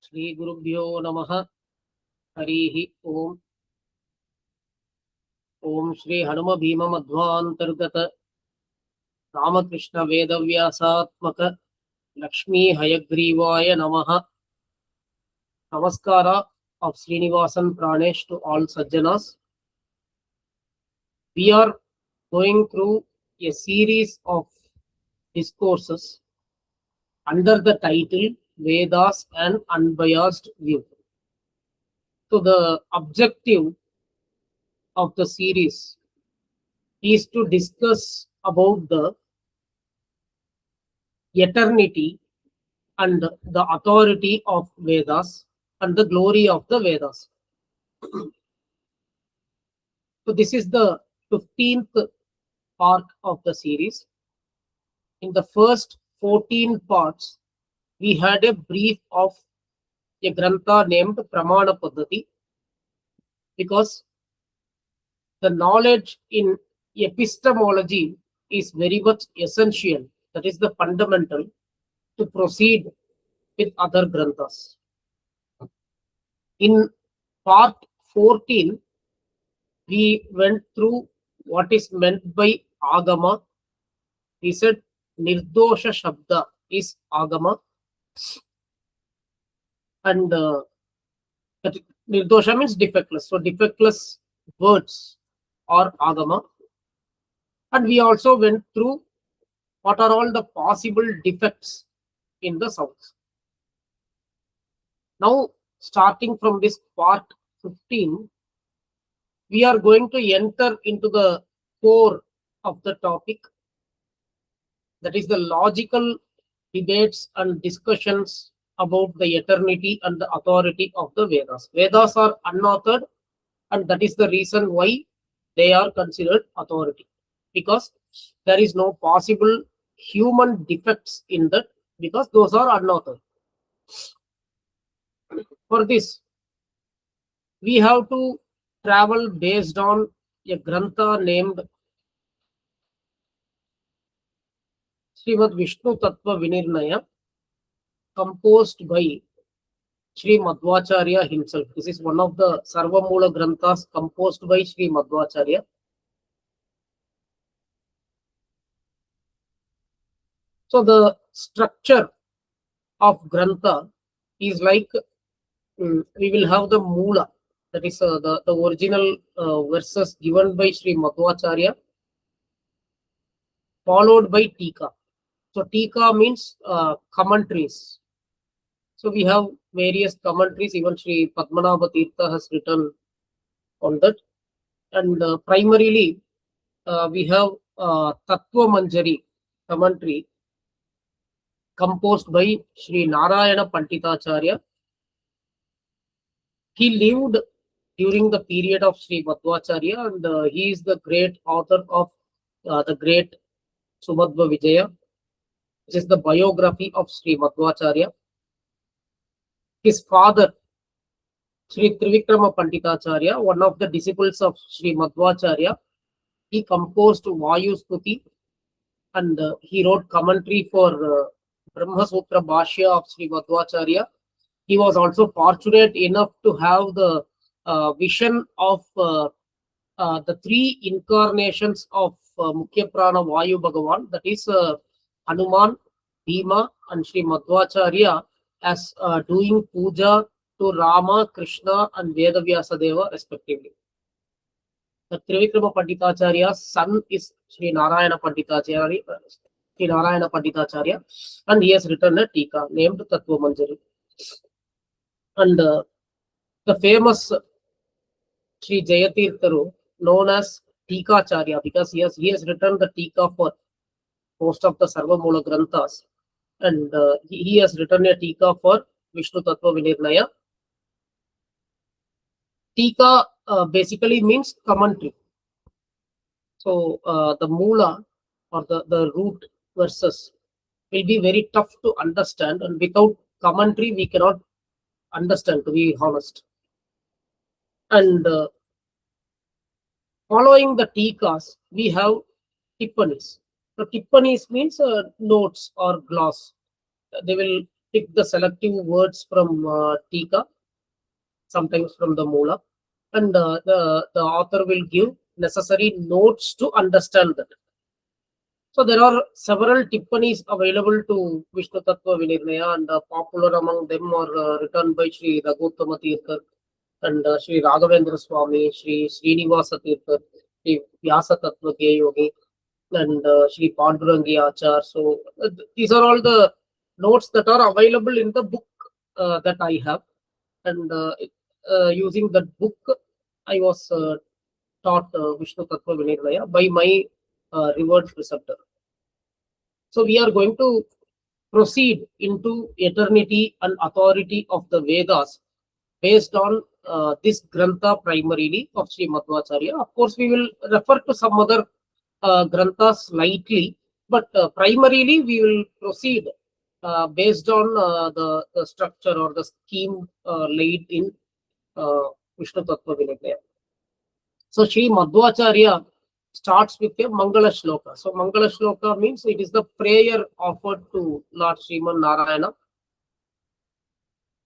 Shri Gurubhyo Namaha. Harihi Om. Om Shri Hanuma Bhima Madhvācārya Ramakrishna Vedavyasatmaka Lakshmi Hayagrivaya Namaha. Namaskara of Srinivasan Pranesh to all Sajjanas. We are going through a series of discourses under the title Vedas and Unbiased View. So the objective of the series is to discuss about the eternity and the authority of Vedas and the glory of the Vedas. So this is the 15th part of the series. In the first 14 parts, we had a brief of a grantha named Pramana Paddhati, because the knowledge in epistemology is very much essential. That is the fundamental to proceed with other granthas. In part 14, we went through what is meant by Agama. We said Nirdosha Shabda is Agama. And Nirdosha means defectless. So defectless words are Agama. And we also went through what are all the possible defects in the sounds. Now, starting from this part 15, we are going to enter into the core of the topic. That is the logical debates and discussions about the eternity and the authority of the Vedas. Vedas are unauthored, and that is the reason why they are considered authority, because there is no possible human defects in that, because those are unauthored. For this, we have to travel based on a grantha named Viṣṇu Tattva Vinirṇaya, composed by Sri Madhvācārya himself. This is one of the Sarvamula Granthas composed by Sri Madhvācārya. So the structure of Grantha is like, we will have the Mula, that is the original verses given by Sri Madhvācārya, followed by Tika. So Tika means commentaries. So we have various commentaries. Even Sri Padmanabha Tirtha has written on that. And primarily, we have Tattva Manjari commentary composed by Sri Nārāyaṇā Panditacharya. He lived during the period of Sri Madhvācārya, and he is the great author of the great Sumadhva Vijaya, which is the biography of Sri Madhvācārya. His father, Sri Trivikrama Panditacharya, one of the disciples of Sri Madhvācārya, he composed Vayu Stuti, and he wrote commentary for Brahma Sutra Bhashya of Sri Madhvācārya. He was also fortunate enough to have the vision of the three incarnations of Mukhya Prana Vayu Bhagavan, that is Hanuman, Bhima, and Sri Madhvācārya, as doing puja to Rama, Krishna, and Vedavyasa Deva respectively. The Trivikrama Panditacharya's son is Sri Nārāyaṇā Panditacharya, and he has written a Tika named Tattva Manjari. And the famous Sri Jayatirtharu, known as Tikacharya, because he has written the Tika for most of the Sarvamula Granthas, and he has written a Tika for Viṣṇu Tattva Vinirṇaya. Tika basically means commentary. So the Mula, or the root verses, will be very tough to understand, and without commentary we cannot understand, to be honest. And following the Tikas, we have Tippanis. So Tippanis means notes or gloss. They will pick the selective words from Tika, sometimes from the Mula, and the author will give necessary notes to understand that. So there are several tippanis available to Viṣṇu Tattva Vinirṇaya, and popular among them are written by Sri Raghuttama Tirthar and Sri Raghavendra Swami, Sri Srinivasa Tirthar, Sri Vyasa Tattva Yogi, and Sri Pandurangi Achar. So these are all the notes that are available in the book that I have, and using that book, I was taught Viṣṇu Tattva Vinirṇaya by my revered preceptor. So we are going to proceed into eternity and authority of the Vedas based on this Grantha primarily of Sri Madhvācārya. Of course, we will refer to some other Granthas slightly, but primarily we will proceed based on the structure or the scheme laid in Viṣṇu Tattva Vinirṇaya. So Sri Madhvācārya starts with a Maṅgala Śloka. So Maṅgala Śloka means it is the prayer offered to Lord Sriman Nārāyaṇā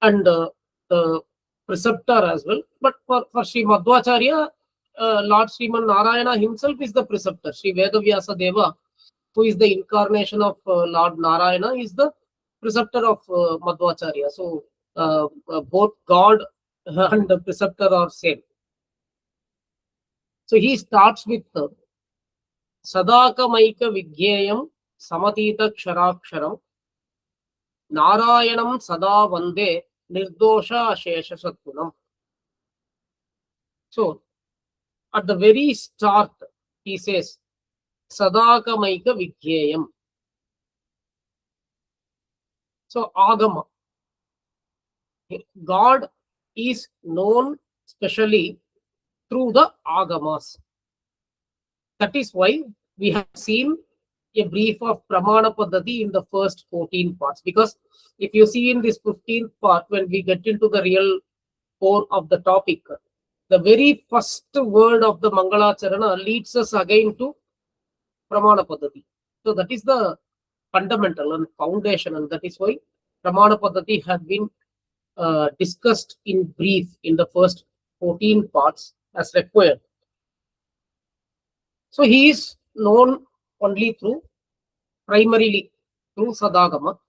and the preceptor as well. But for Sri Madhvācārya, Lord Sriman Nārāyaṇā himself is the preceptor. Sri Vedavyasa Deva, who is the incarnation of Lord Nārāyaṇā, is the preceptor of Madhvācārya. So both God and the preceptor are same. So he starts with Sadakamaika Vigyayam Samatita Ksharaksharam Nārayanam Sada Vande Nirdosha Ashesha Satgunam. So at the very start, he says Sadakamaika Vigyayam. So Agama. God is known specially through the Agamas. That is why we have seen a brief of Pramana Paddhati in the first 14 parts. Because if you see in this 15th part, when we get into the real core of the topic, the very first word of the Mangalacharana leads us again to Pramana Paddhati. So that is the fundamental and foundation, and that is why Pramana Paddhati had been discussed in brief in the first 14 parts as required. So he is known only primarily through Sadagama.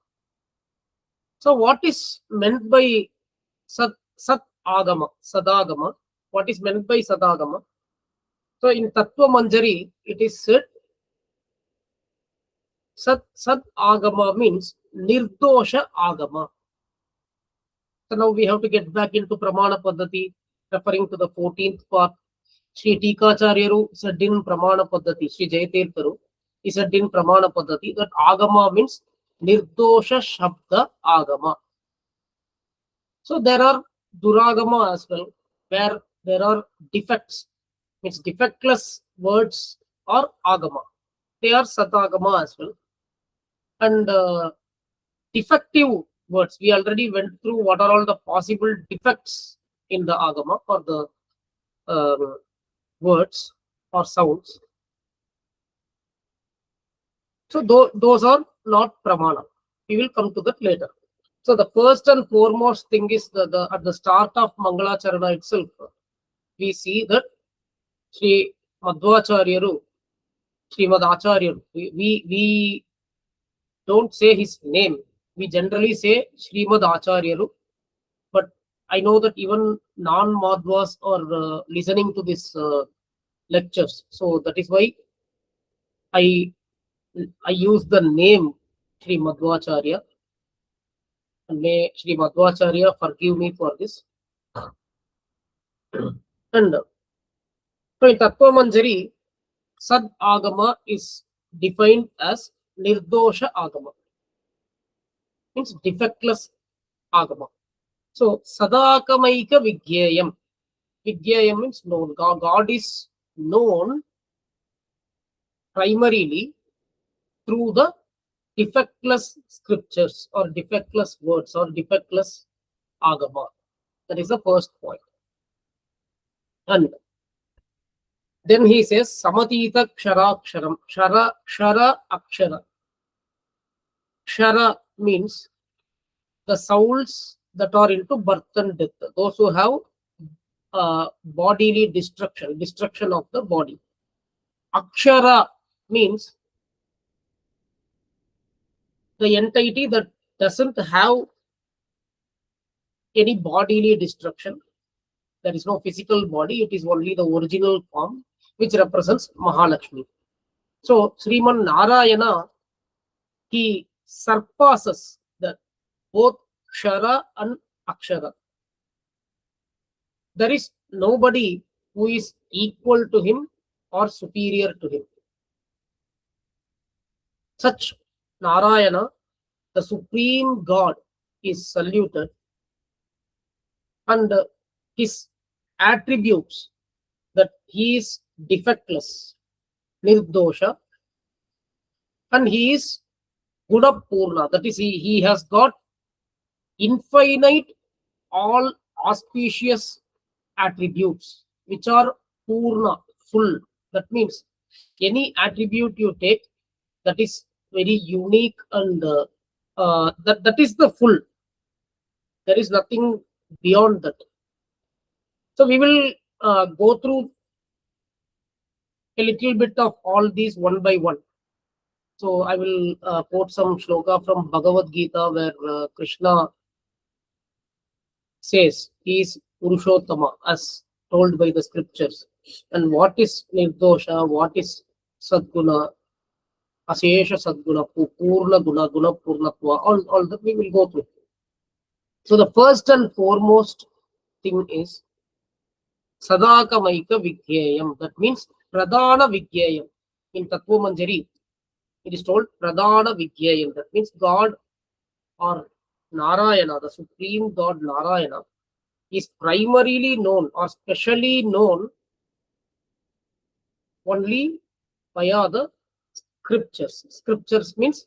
So what is meant by Sat Agama, Sadagama? What is meant by Sadagama? So in Tattva Manjari, it is said Sat Agama means Nirdosha Agama. So now we have to get back into Pramana Paddhati, referring to the 14th part. Sri Tikacharyaru said in Pramana Paddhati, Sri Jayatirtharu, he said in Pramana Paddhati that Agama means Nirdosha Shabda Agama. So there are Duragama as well, where there are defects, means defectless words or Agama. They are Satagama as well. And defective words, we already went through what are all the possible defects in the Agama or the words or sounds. So those are not Pramana. We will come to that later. So the first and foremost thing is at the start of Mangalacharana itself, we see that Sri Madhvācāryaru, Srimad Acharyaru, we don't say his name. We generally say Srimad Acharyaru, but I know that even non-Madhvas are listening to this lectures. So that is why I use the name Sri Madhvācārya. And may Sri Madhvācārya forgive me for this. And so in Tattva Manjari, Sad Agama is defined as Nirdosha Agama. Means defectless Agama. So Sadakamaika Vigyayam. Vigyayam means known. God is known primarily through the defectless scriptures or defectless words or defectless Agama. That is the first point. And then he says Samatita Ksharaksharam. Shara Akshara. Kshara means the souls that are into birth and death, those who have bodily destruction of the body. Akshara means the entity that doesn't have any bodily destruction. There is no physical body, it is only the original form, which represents Mahalakshmi. So Sriman Nārāyaṇā, he surpasses the both Kshara and Akshara. There is nobody who is equal to him or superior to him. Such Nārāyaṇā, the supreme God, is saluted, and his attributes, that he is defectless, nirdosha, and he is Gunapurna, that is, he has got infinite, all auspicious attributes, which are Purna, full. That means any attribute you take, that is very unique, and that is the full. There is nothing beyond that. So we will go through a little bit of all these one by one. So I will quote some shloka from Bhagavad Gita, where Krishna says he is Purushottama as told by the scriptures. And what is Nirdosha, what is Sadguna, Asesha Sadguna, Purna Guna, Guna Purnatva, all that we will go through. So the first and foremost thing is Sadakamaika Vigyayam. That means Pradana Vigyayam. In Tattva Manjari, it is told Pradana Vigyayam. That means God, or Nārāyaṇā, the supreme God Nārāyaṇā, is primarily known or specially known only via the scriptures. Scriptures means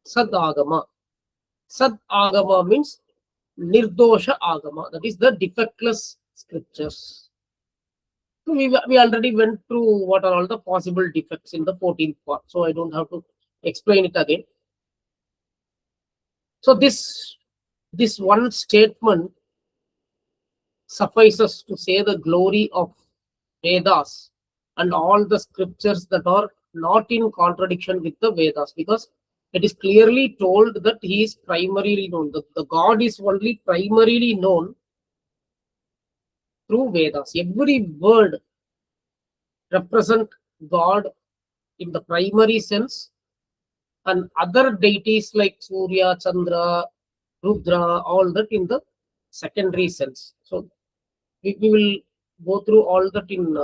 Sadagama. Sadagama means Nirdosha Agama. That is the defectless scriptures. So we already went through what are all the possible defects in the 14th part. So I don't have to explain it again. So this one statement suffices to say the glory of Vedas and all the scriptures that are not in contradiction with the Vedas, because it is clearly told that he is primarily known. The God is only primarily known through Vedas. Every word represents God in the primary sense, and other deities like Surya, Chandra, Rudra, all that in the secondary sense. So we will go through all that in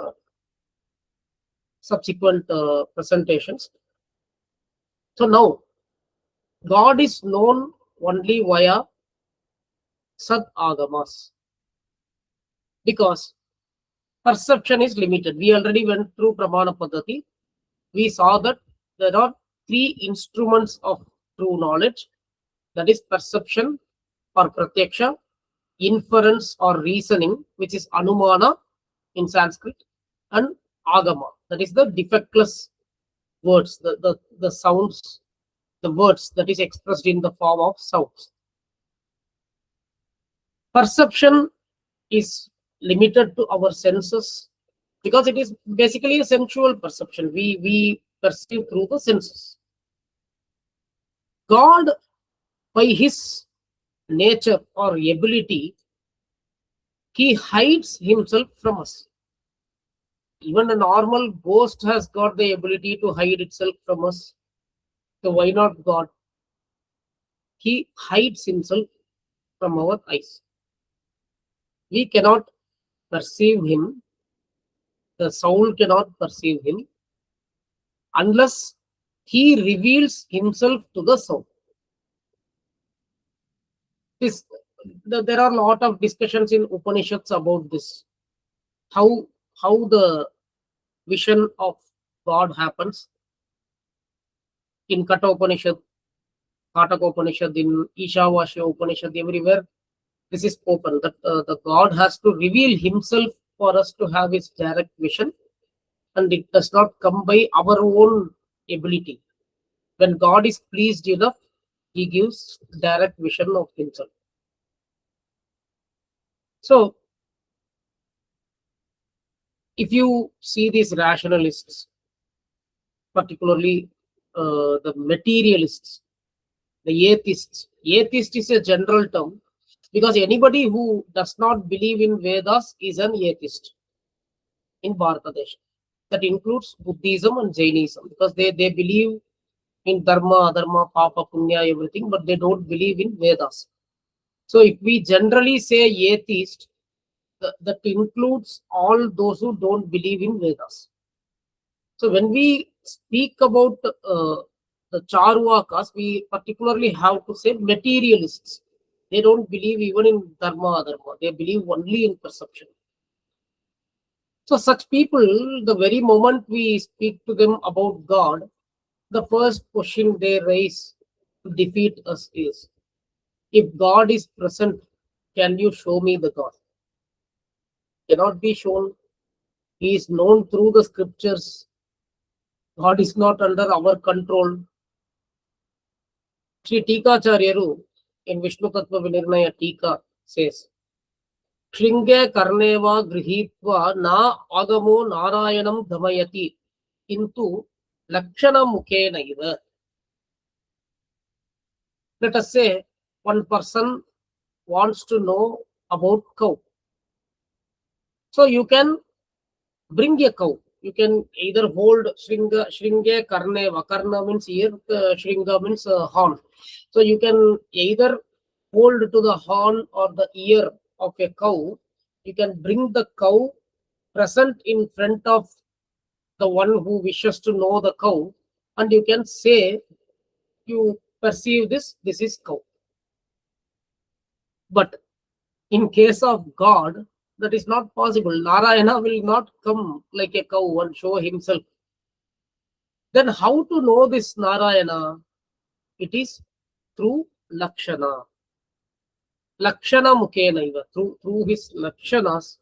subsequent presentations. So now, God is known only via Sad Agamas, because perception is limited. We already went through Pramana Paddhati. We saw that there are three instruments of true knowledge, that is perception or pratyaksha, inference or reasoning, which is anumana in Sanskrit, and agama, that is the defectless words, the sounds, the words that is expressed in the form of sounds. Perception is limited to our senses because it is basically a sensual perception. We perceive through the senses. God, by his nature or ability, he hides himself from us. Even a normal ghost has got the ability to hide itself from us. So why not God? He hides himself from our eyes. We cannot perceive him. The soul cannot perceive him unless he reveals himself to the soul. There are a lot of discussions in Upanishads about this. How the vision of God happens. In Kata Upanishad, Kataka Upanishad, in Ishavasya Upanishad, everywhere this is spoken, that the God has to reveal himself for us to have his direct vision, and it does not come by our own ability. When God is pleased enough, He gives direct vision of himself. So, if you see these rationalists, particularly the materialists, the atheists, atheist is a general term because anybody who does not believe in Vedas is an atheist in Bangladesh. That includes Buddhism and Jainism because they believe in Dharma, Adharma, Papa, Punya, everything, but they don't believe in Vedas. So if we generally say atheist, that includes all those who don't believe in Vedas. So when we speak about the Charvakas, we particularly have to say materialists. They don't believe even in Dharma, Adharma. They believe only in perception. So such people, the very moment we speak to them about God, the first question they raise to defeat us is, if God is present, can you show me the God? Cannot be shown. He is known through the scriptures. God is not under our control. Sri Tikacharyaru in Viṣṇu Tattva Vinirṇaya Tika says, Shringe karneva grihitva na agamo Nārāyaṇam dhamayati into lakshana mukhya. Let us say one person wants to know about cow. So you can bring a cow. You can either hold shringe karneva. Karna means ear, shringa means horn. So you can either hold to the horn or the ear of a cow. You can bring the cow present in front of the one who wishes to know the cow, and you can say, you perceive this is cow. But in case of God, that is not possible. Nārāyaṇā will not come like a cow and show himself. Then how to know this Nārāyaṇā? It is through lakshana. Lakshana mukhya. Through his lakshanas,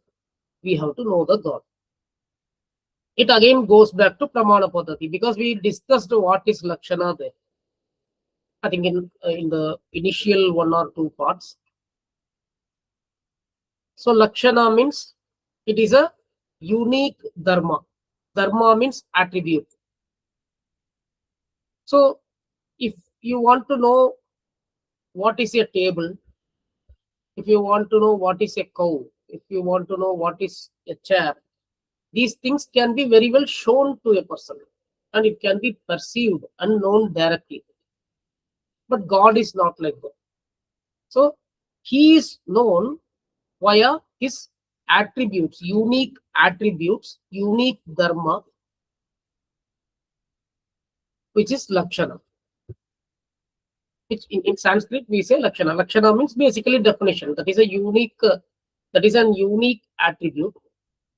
we have to know the God. It again goes back to Pramana Paddhati because we discussed what is lakshana there. I think in the initial 1 or 2 parts. So lakshana means it is a unique dharma. Dharma means attribute. So if you want to know what is a table, if you want to know what is a cow, if you want to know what is a chair, these things can be very well shown to a person and it can be perceived and known directly. But God is not like that. So he is known via his attributes, unique dharma, which is lakshana. Which in Sanskrit we say lakshana. Lakshana means basically definition. That is a unique, that is an unique attribute.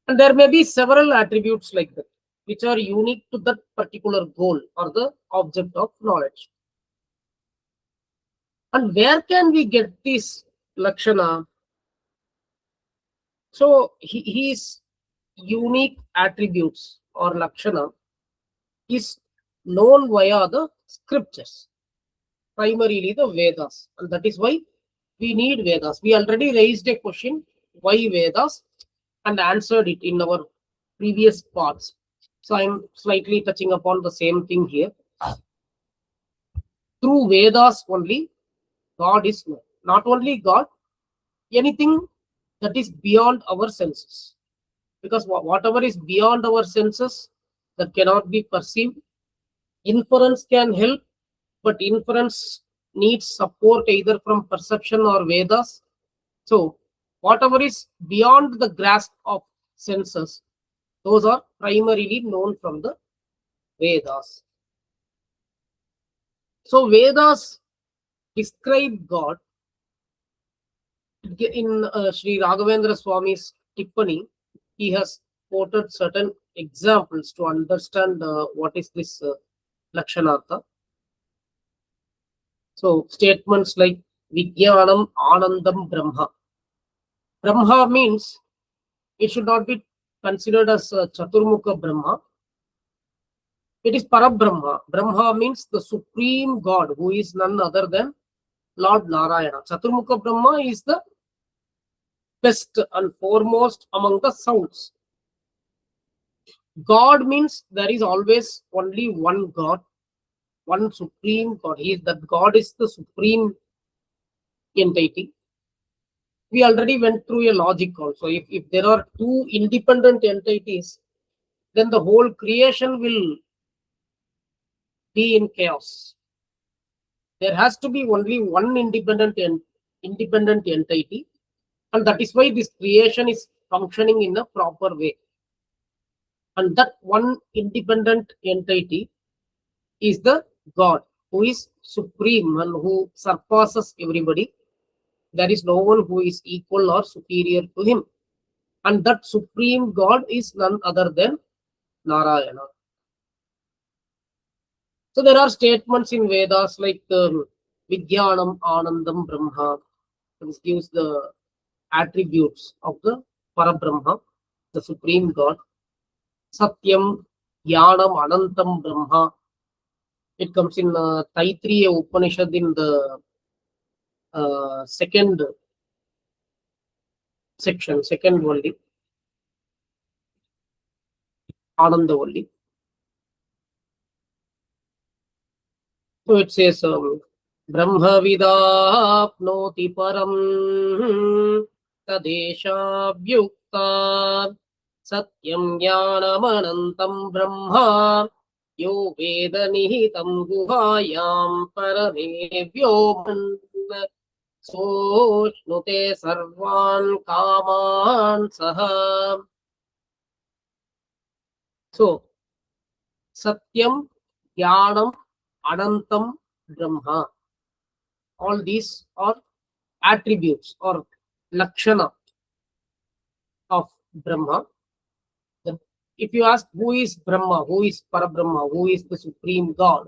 And there may be several attributes like that, which are unique to that particular goal or the object of knowledge. And where can we get this lakshana? So his unique attributes or lakshana is known via the scriptures, primarily the Vedas. And that is why we need Vedas. We already raised a question, why Vedas, and answered it in our previous parts. So I'm slightly touching upon the same thing here. Through Vedas only, God is known. Not only God, anything that is beyond our senses. Because whatever is beyond our senses, that cannot be perceived. Inference can help, but inference needs support either from perception or Vedas. So whatever is beyond the grasp of senses, those are primarily known from the Vedas. So Vedas describe God. In Sri Raghavendra Swami's Tippani, he has quoted certain examples to understand what is this Lakshanartha. So statements like Vijnanam Anandam Brahma. Brahma means it should not be considered as Chaturmukha Brahma. It is Parabrahma. Brahma means the supreme God, who is none other than Lord Nārāyaṇā. Chaturmukha Brahma is the best and foremost among the sounds. God means there is always only one God, one supreme God. That God is the supreme entity. We already went through a logic also. If there are two independent entities, then the whole creation will be in chaos. There has to be only one independent entity, and that is why this creation is functioning in a proper way. And that one independent entity is the God, who is supreme and who surpasses everybody. There is no one who is equal or superior to him. And that supreme God is none other than Nārāyaṇā. So there are statements in Vedas like Vijñānam Ānandam Brahma. This gives the attributes of the Parabrahma, the supreme God. Satyam Jnanam Anantam Brahma. It comes in Taittiriya Upanishad in the second section, second only, Ananda only. So it says, Brahma vidapnoti param tadesha vyukta satyam jnanam anantam brahma yo veda nihitam guhayam parame vyoman Soshnute sarvan kaman saha. So, Satyam, Jnanam, Anantam, Brahma. All these are attributes or lakshana of Brahma. If you ask who is Brahma, who is Parabrahma, who is the supreme God,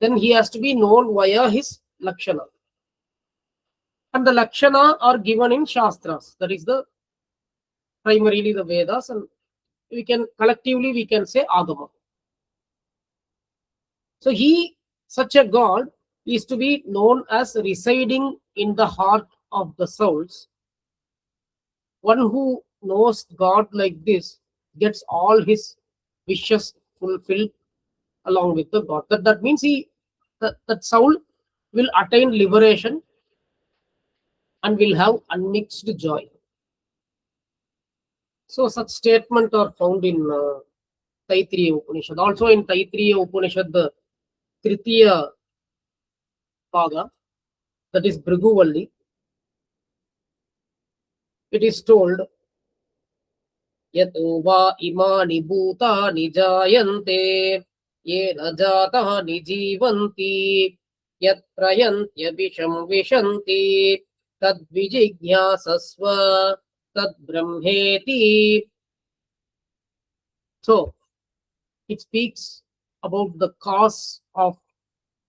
then he has to be known via his lakshana. And the lakshana are given in Shastras. That is primarily the Vedas, and we can collectively say Agama. So such a God is to be known as residing in the heart of the souls. One who knows God like this gets all his wishes fulfilled along with the God. That means that soul will attain liberation and will have unmixed joy. So such statements are found in Taittiriya Upanishad. Also in Taittiriya Upanishad, the Tritiya Bhaga, that is Bhrigu, it is told, Yato va imani bhutani jayante yena jatani jivanti yat prayantya visham vishanti tad vijignyasasva tad brahmeti. So it speaks about the cause of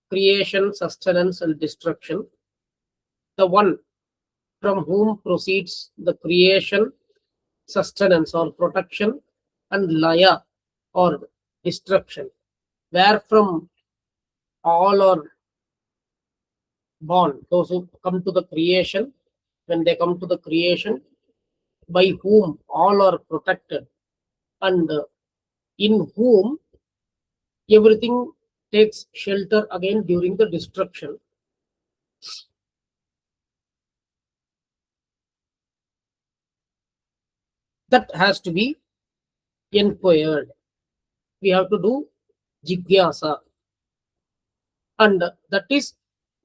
creation, sustenance, and destruction, the one from whom proceeds the creation, sustenance or protection, and laya or destruction, where from all are born. Those who come to the creation, when they come to the creation, by whom all are protected, and in whom everything takes shelter again during the destruction. That has to be inquired. We have to do jigyasa, and that is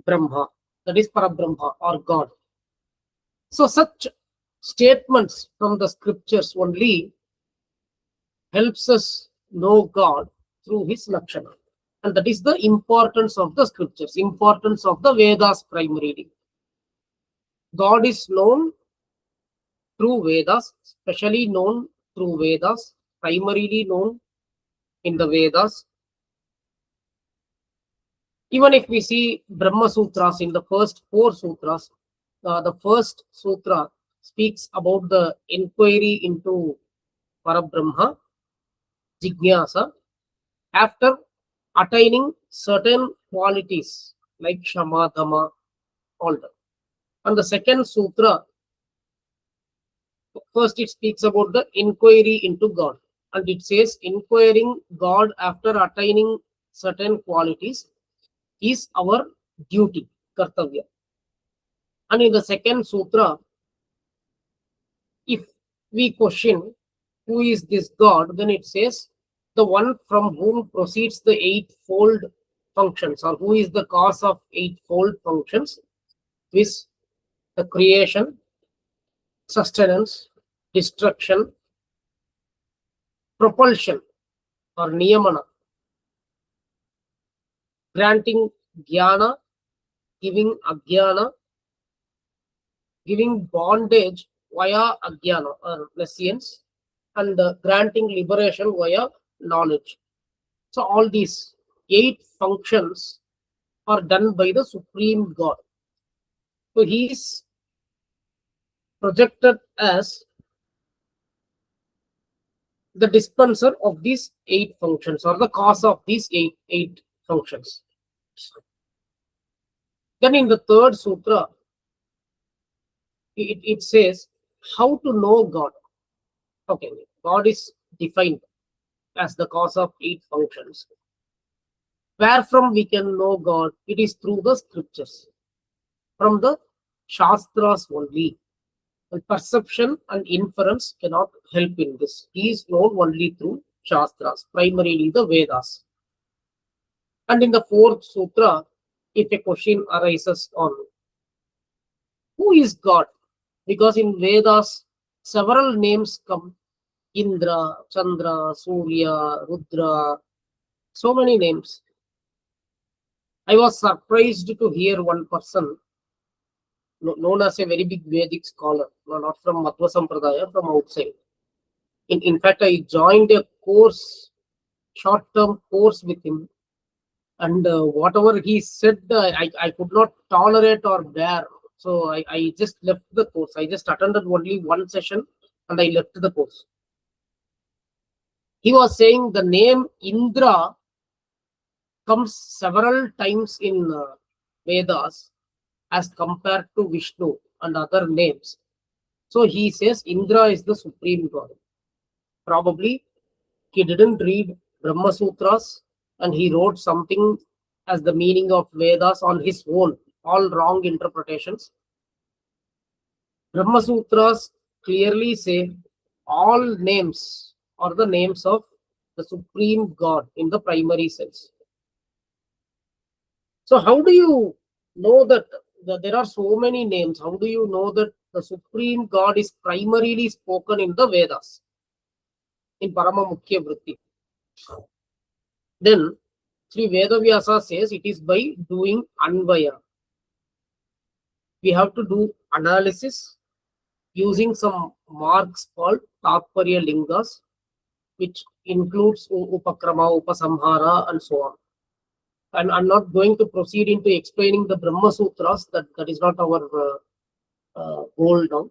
Brahma, that is Parabrahma or God. So such statements from the scriptures only helps us know God through his lakshana. And that is the importance of the scriptures, importance of the Vedas primarily. God is known through Vedas, specially known through Vedas, primarily known in the Vedas. Even if we see Brahma Sutras in the first 4 sutras, the first sutra speaks about the inquiry into Parabrahma, Jigyasa, after attaining certain qualities like Shama, Dhamma, all that. And the second sutra, first it speaks about the inquiry into God. And it says inquiring God after attaining certain qualities is our duty, kartavya. And in the second sutra, if we question who is this God, then it says the one from whom proceeds the eightfold functions, or who is the cause of eightfold functions, is the creation, sustenance, destruction, propulsion or niyamana, granting jnana, giving ajnana, giving bondage via ajnana or nescience, and granting liberation via knowledge. So all these 8 functions are done by the Supreme God. So he is projected as the dispenser of these 8 functions, or the cause of these eight functions. Then in the third sutra, it says how to know God. Okay, God is defined as the cause of 8 functions. Where from we can know God? It is through the scriptures, from the Shastras only. And perception and inference cannot help in this. He is known only through Shastras, primarily the Vedas. And in the fourth sutra, if a question arises on who is God, because in Vedas several names come: Indra, Chandra, Surya, Rudra, so many names. I was surprised to hear one person known as a very big Vedic scholar, not from Madhva Sampradaya, from outside. In fact, I joined a course, short-term course with him, and whatever he said, I could not tolerate or bear. So I just left the course. I just attended only one session and I left the course. He was saying the name Indra comes several times in Vedas as compared to Viṣṇu and other names. So he says Indra is the supreme God. Probably he didn't read Brahma Sutras and he wrote something as the meaning of Vedas on his own. All wrong interpretations. Brahma Sutras clearly say all names are the names of the supreme God in the primary sense. So how do you know that there are so many names? How do you know that the supreme God is primarily spoken in the Vedas, in Parama Mukhya Vritti? Then Sri Vedavyasa says it is by doing Anvaya. We have to do analysis using some marks called Tatparya Lingas, which includes Upakrama, Upasamhara, and so on. And I'm not going to proceed into explaining the Brahma Sutras, that is not our goal now.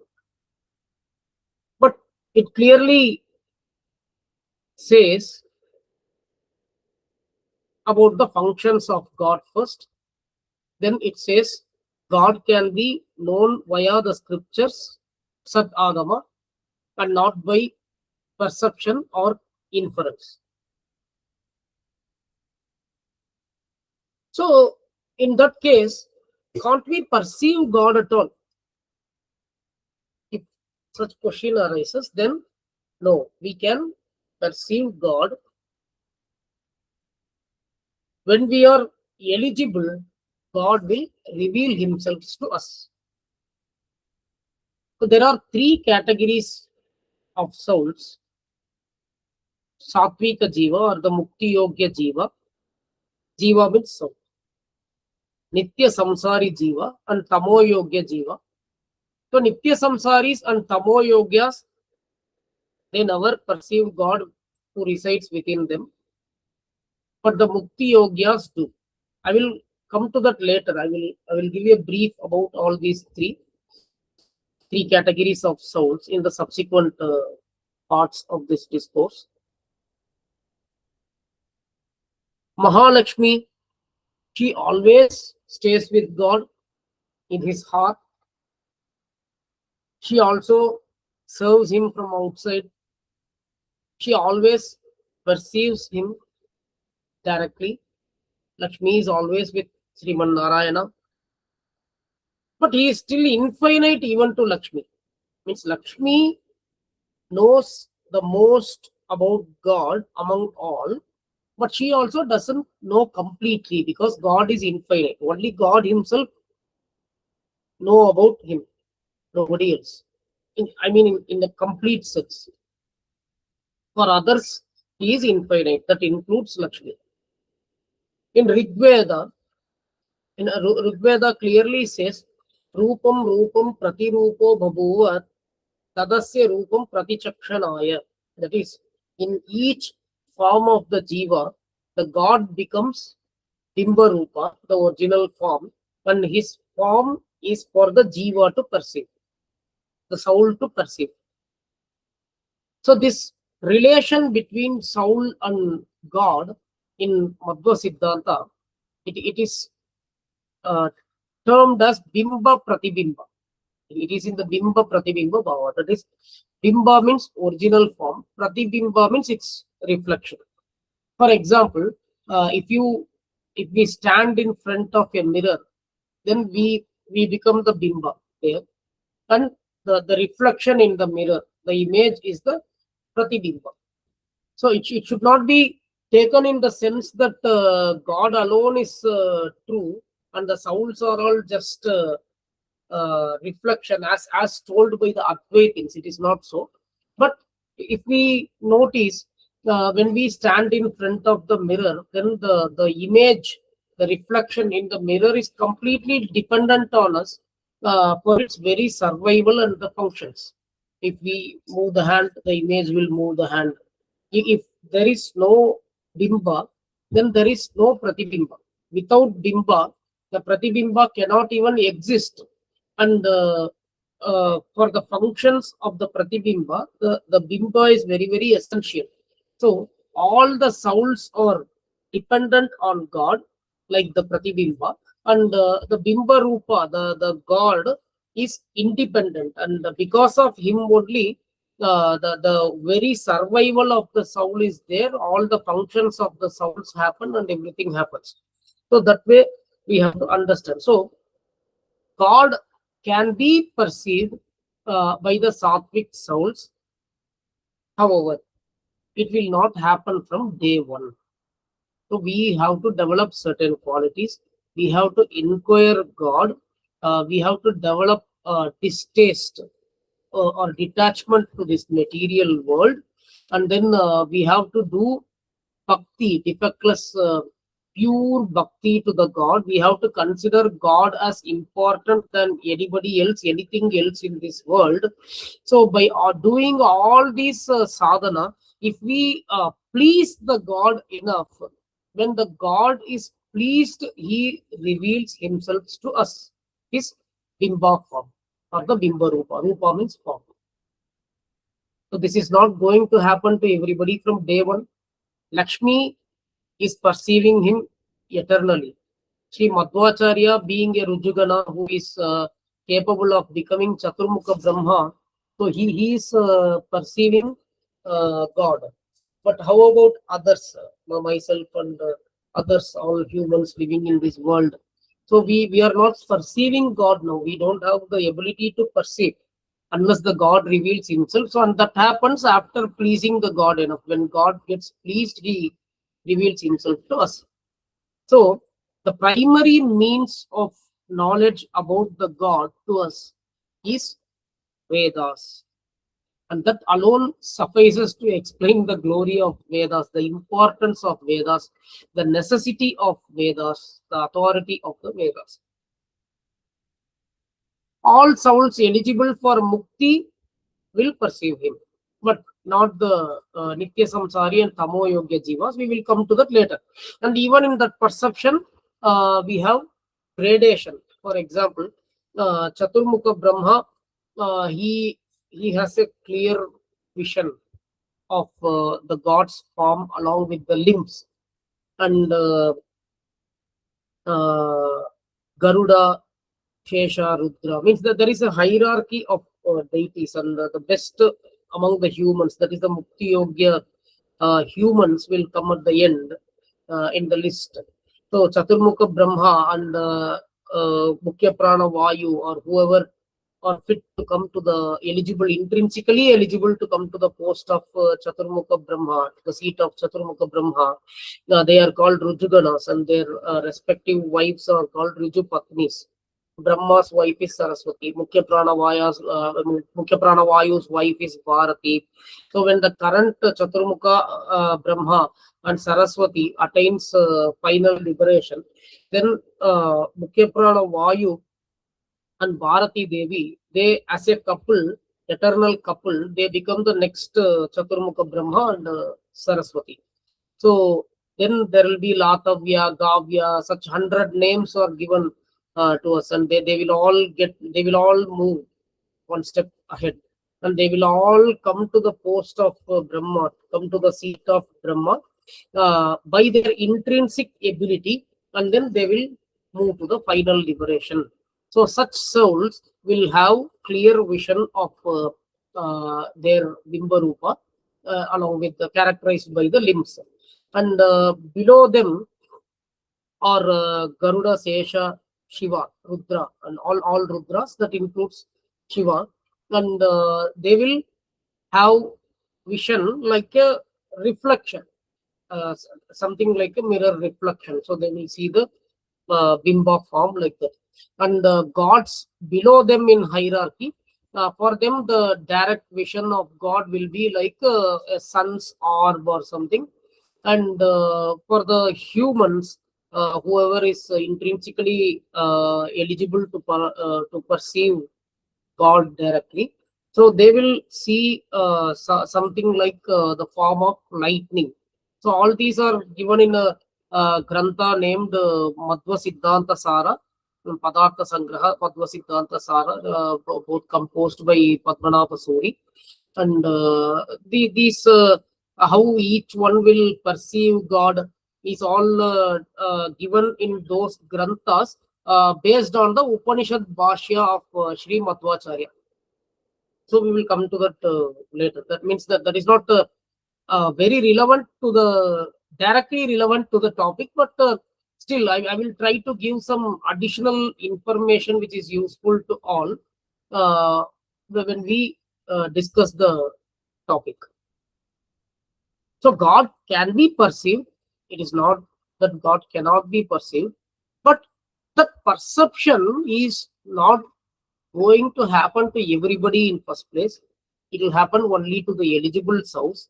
But it clearly says about the functions of God first. Then it says God can be known via the scriptures, Sat Agama, and not by perception or inference. So in that case, can't we perceive God at all? If such question arises, then no, we can perceive God when we are eligible. God will reveal himself to us. So there are 3 categories of souls: Satvika Jiva, or the Mukti Yogya Jiva. Jiva means soul. Nitya Samsari Jiva and Tamo Yogya Jiva. So Nitya Samsaris and Tamo Yogyas, they never perceive God who resides within them. But the Mukti Yogyas do. I will come to that later. I will give you a brief about all these three categories of souls in the subsequent parts of this discourse. Mahalakshmi, she always stays with God in his heart. She also serves him from outside. She always perceives him directly. Lakshmi is always with Sriman Nārāyaṇā. But he is still infinite even to Lakshmi. Means Lakshmi knows the most about God among all, but she also doesn't know completely because God is infinite. Only God himself know about him, nobody else. In the complete sense. For others, he is infinite. That includes Lakshmi. In Rigveda, Rigveda clearly says, Rupam Rupam Pratirupo Bhabuvat Tadasya Rupam Pratichakshanaya. That is, in each form of the Jiva, the God becomes Bimba Rupa, the original form, and his form is for the Jiva to perceive, the soul to perceive. So this relation between soul and God in Madhva Siddhanta, it is termed as Bimba Pratibimba. It is in the Bimba Pratibimba Bhava. That is, Bimba means original form, Pratibimba means its reflection. For example, if we stand in front of a mirror, then we become the Bimba there, and the reflection in the mirror, the image is the Pratibimba. So it should not be taken in the sense that God alone is true and the souls are all just reflection as told by the Advaitins. It is not so. But if we notice, when we stand in front of the mirror, then the image, the reflection in the mirror is completely dependent on us for its very survival and the functions. If we move the hand, the image will move the hand. If there is no bimba, then there is no pratibimba. Without bimba, the pratibimba cannot even exist. And for the functions of the pratibimba, the bimba is very, very essential. So all the souls are dependent on God, like the pratibimba, and the bimba rupa, the God, is independent, and because of him only, the very survival of the soul is there. All the functions of the souls happen, and everything happens. So that way we have to understand. So God can be perceived by the sattvic souls. However, it will not happen from day one. So we have to develop certain qualities. We have to inquire God. We have to develop distaste or detachment to this material world. And then we have to do bhakti, defectless, pure bhakti to the God. We have to consider God as important than anybody else, anything else in this world. So by doing all these sadhana, if we please the God enough, when the God is pleased, he reveals himself to us, his bimba form or the bimba rupa. Rupa means form. So this is not going to happen to everybody from day one. Lakshmi is perceiving him eternally. Sri Madhvācārya, being a Rujugana who is capable of becoming Chaturmukha Brahma, so he is perceiving God. But how about others, myself and others, all humans living in this world? So we are not perceiving God now. We don't have the ability to perceive unless the God reveals himself. So, and that happens after pleasing the God enough. When God gets pleased, he reveals himself to us. So the primary means of knowledge about the God to us is Vedas. And that alone suffices to explain the glory of Vedas, the importance of Vedas, the necessity of Vedas, the authority of the Vedas. All souls eligible for mukti will perceive him, but not the Nitya Samsari and Tamo Yogya Jivas. We will come to that later. And even in that perception, we have gradation. For example, Chaturmukha Brahma, he has a clear vision of the God's form along with the limbs. and Garuda, Shesha, Rudra. Means that there is a hierarchy of deities, and the best among the humans, that is the Mukti Yogya humans, will come at the end in the list. So Chaturmukha Brahma and Mukhya Prana Vayu, or whoever are fit to come to the intrinsically eligible to come to the post of Chaturmukha Brahma, the seat of Chaturmukha Brahma, they are called Rujuganas, and their respective wives are called Riju Patnis. Brahma's wife is Saraswati. Mukhya Prana Vayu's wife is Bharati. So when the current Chaturmukha Brahma and Saraswati attains final liberation, then Mukhya Prana Vayu and Bharati Devi, they as a couple, eternal couple, they become the next Chaturmukha Brahma and Saraswati. So then there will be Latavya, Gavya, such 100 names are given to us, and they will all move one step ahead, and they will all come to the post of Brahma, come to the seat of Brahma by their intrinsic ability, and then they will move to the final liberation. So such souls will have clear vision of their Bimba Rupa, along with characterized by the limbs. And below them are Garuda, Sesha, Shiva, Rudra, and all Rudras, that includes Shiva. And they will have vision like a reflection, something like a mirror reflection. So they will see the Bimba form like that. And gods below them in hierarchy, for them the direct vision of God will be like a sun's orb or something. And for the humans, whoever is intrinsically eligible to perceive God directly, so they will see something like the form of lightning. So all these are given in a grantha named Madhva Siddhanta Sara, Padartha Sangraha, Madhva Siddhanta Sara, both composed by Padmanabha Suri. And these how each one will perceive God is all given in those granthas based on the Upanishad Bhashya of Sri Madhvācārya. So we will come to that later. That means that is not very relevant to directly relevant to the topic, but still I will try to give some additional information which is useful to all when we discuss the topic. So God can be perceived. It is not that God cannot be perceived, but the perception is not going to happen to everybody in first place. It will happen only to the eligible souls.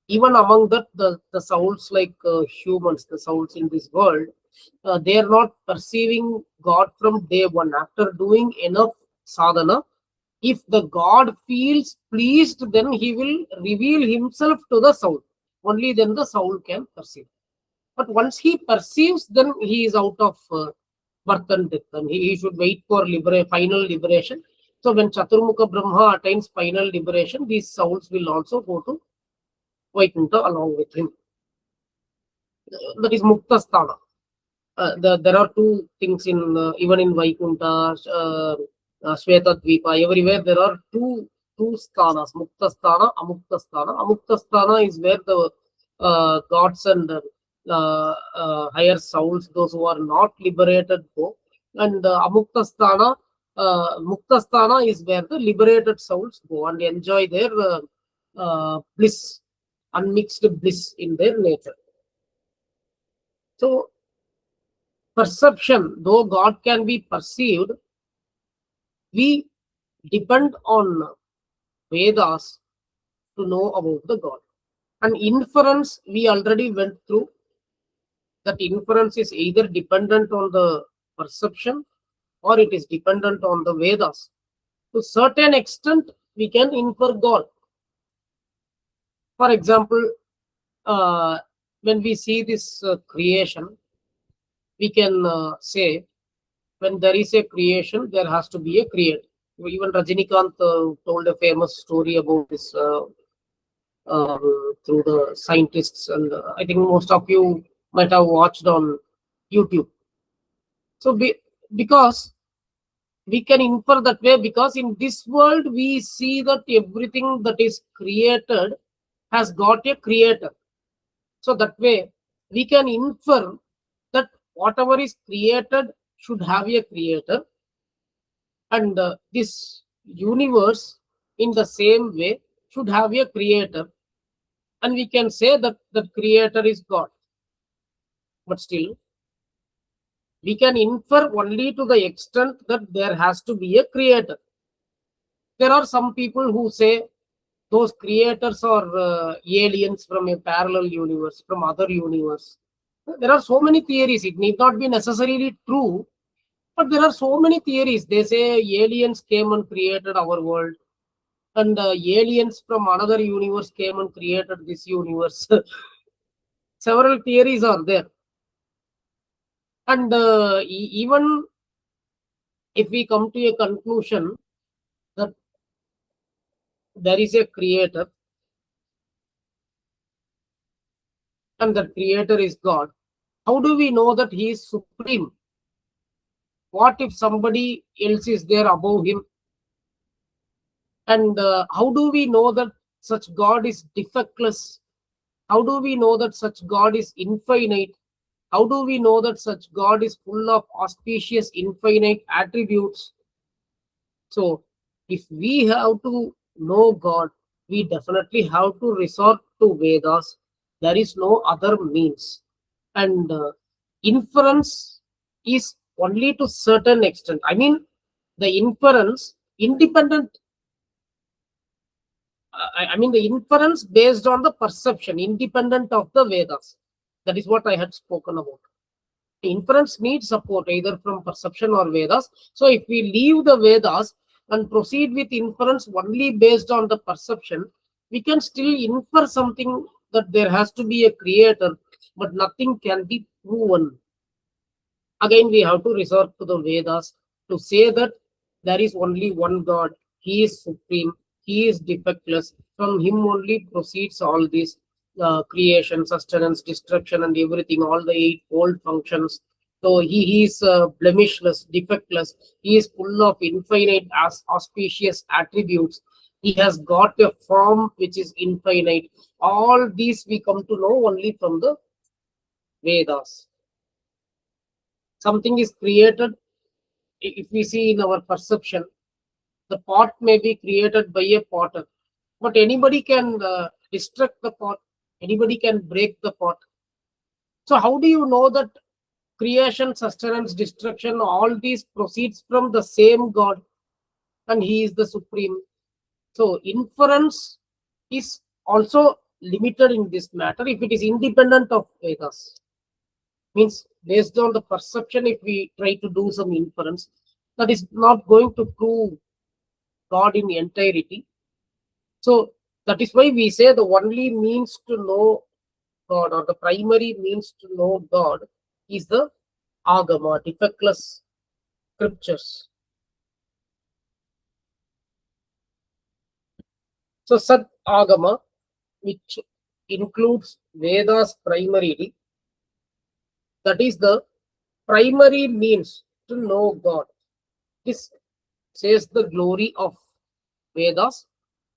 Even among that, the souls like humans, the souls in this world, they are not perceiving God from day one. After doing enough sadhana, if the God feels pleased, then he will reveal himself to the soul. Only then the soul can perceive. But once he perceives, then he is out of birth and death, and he should wait for final liberation. So when Chaturmukha Brahma attains final liberation, these souls will also go to Vaikuntha along with him. That is Mukta Sthana. There are two things in even in Vaikuntha, Shweta Dvipa, everywhere there are two sthanas, Mukta Sthana, Amukta Sthana. Amukta Sthana is where the gods and higher souls, those who are not liberated, go. And Amukta Sthana, Mukta Sthana is where the liberated souls go and enjoy their bliss, unmixed bliss in their nature. So perception, though God can be perceived, we depend on Vedas to know about the God. And inference, we already went through. That inference is either dependent on the perception or it is dependent on the Vedas. To a certain extent, we can infer God. For example, when we see this creation, we can say, when there is a creation, there has to be a creator. Even Rajinikanth told a famous story about this through the scientists, and I think most of you might have watched on YouTube. So because we can infer that way, because in this world we see that everything that is created has got a creator. So that way we can infer that whatever is created should have a creator, and this universe in the same way should have a creator, and we can say that the creator is God. But still we can infer only to the extent that there has to be a creator. There are some people who say those creators are aliens from a parallel universe, from other universe. There are so many theories. It need not be necessarily true, but there are so many theories. They say aliens came and created our world, and aliens from another universe came and created this universe. Several theories are there. And even if we come to a conclusion that there is a creator, and that creator is God, how do we know that he is supreme? What if somebody else is there above him? And how do we know that such God is defectless? How do we know that such God is infinite? How do we know that such God is full of auspicious, infinite attributes? So, if we have to know God, we definitely have to resort to Vedas. There is no other means. And inference is only to certain extent. I mean, the inference independent. I mean, the inference based on the perception, independent of the Vedas. That is what I had spoken about. The inference needs support either from perception or Vedas. So, if we leave the Vedas and proceed with inference only based on the perception, we can still infer something that there has to be a creator, but nothing can be proven. Again, we have to resort to the Vedas to say that there is only one God. He is supreme. He is defectless. From him only proceeds all these creation, sustenance, destruction, and everything, all the eightfold functions. So he is blemishless, defectless. He is full of infinite auspicious attributes. He has got a form which is infinite. All these we come to know only from the Vedas. Something is created. If we see in our perception, the pot may be created by a potter, but anybody can destruct the pot. Anybody can break the pot. So how do you know that creation, sustenance, destruction, all these proceeds from the same God, and he is the supreme? So inference is also limited in this matter if it is independent of Vedas. Means based on the perception, if we try to do some inference, that is not going to prove God in entirety. So that is why we say the only means to know God, or the primary means to know God, is the agama, defectless scriptures. So Sat Agama, which includes Vedas primarily, that is the primary means to know God. This says the glory of Vedas.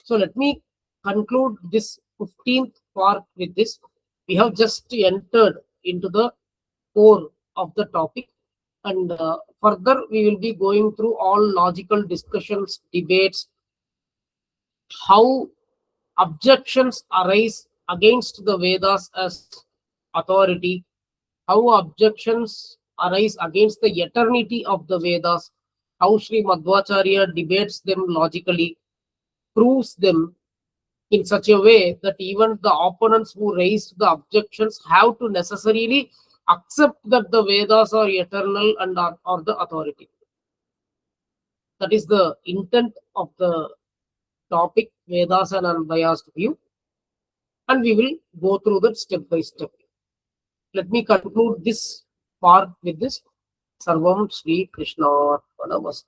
So let me conclude this 15th part with this. We have just entered into the core of the topic, and further we will be going through all logical discussions, debates, how objections arise against the Vedas as authority, how objections arise against the eternity of the Vedas, how Sri Madhvācārya debates them logically, proves them in such a way that even the opponents who raised the objections have to necessarily accept that the Vedas are eternal and are the authority. That is the intent of the topic, Vedas and unbiased view, and we will go through that step by step. Let me conclude this part with this. Sarvam Sri Krishna Arpanamastu.